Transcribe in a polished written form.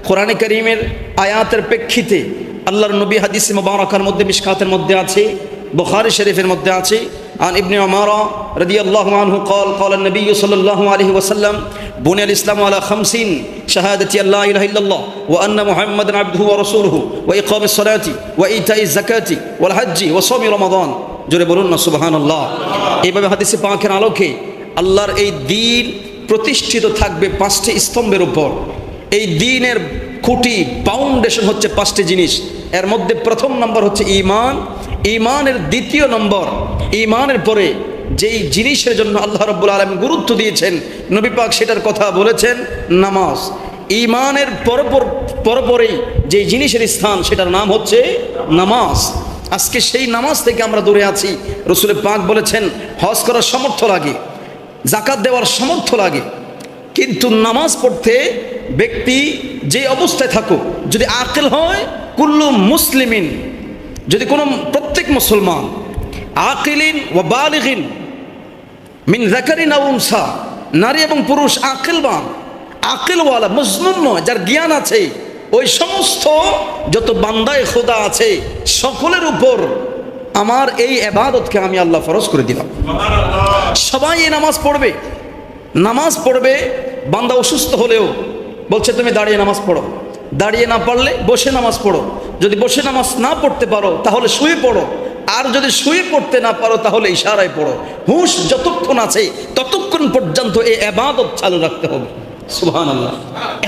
কোরআনে কারীমের আয়াতের প্রেক্ষিতে আল্লাহর নবী হাদিস মুবারাকার মধ্যে মিশকাতের মধ্যে আছে, বুখারী শরীফের মধ্যে আছে, আন ইবনে উমর রাদিয়াল্লাহু আনহু قال قال النبي صلى الله عليه وسلم بني الاسلام على 50 شهادة ان لا اله الا الله وان محمدا عبده ورسوله واقام الصلاه وايتاء الزكاه والحج وصوم رمضان। জোরে বলুন না সুবহানাল্লাহ। এইভাবে হাদিসে পাকের আলোকে আল্লাহর এই দ্বীন প্রতিষ্ঠিত থাকবে 5টি স্তম্ভের উপর। এই দ্বীনের খুঁটি ফাউন্ডেশন হচ্ছে 5টি জিনিস। এর মধ্যে প্রথম নম্বর হচ্ছে ঈমান, ঈমানের দ্বিতীয় নম্বর, ঈমানের পরে যেই জিনিসের জন্য আল্লাহ রাব্বুল আলামিন গুরুত্ব দিয়েছেন নবী পাক সেটার কথা বলেছেন নামাজ। ঈমানের পরপরেই যেই জিনিসের স্থান সেটার নাম হচ্ছে নামাজ। আজকে সেই নামাজ থেকে আমরা দূরে আছি। রাসূল পাক বলেছেন হজ করার সামর্থ্য লাগে, যাকাত দেওয়ার সামর্থ্য লাগে, কিন্তু নামাজ পড়তে ব্যক্তি যে অবস্থায় থাকুক, যদি আকিল হয়, কুল্লু মুসলিমিন, যদি কোনো প্রত্যেক মুসলমান আকিলিন ওয়া বালিগিন মিন যাকারিন আও উনসা, নারী এবং পুরুষ আকিলবান, আকিলওয়ালা, মজনুন নয়, যার জ্ঞান আছে, ওই সমস্ত যত বান্দায়ে খোদা আছে সকলের উপর আমার এই ইবাদতকে আমি আল্লাহ ফরজ করে দিলাম। সবাই এই নামাজ পড়বে, নামাজ পড়বে। বান্দা অসুস্থ হলেও বলছে তুমি দাঁড়িয়ে নামাজ পড়ো, দাঁড়িয়ে না পারলে বসে নামাজ পড়ো, যদি বসে নামাজ না পড়তে পারো তাহলে শুয়ে পড়ো, আর যদি শুয়ে পড়তে না পারো তাহলে ইশারায় পড়ো। হুঁশ যতক্ষণ আছে ততক্ষণ পর্যন্ত এই ইবাদত চালু রাখতে হবে। সুবহানাল্লাহ।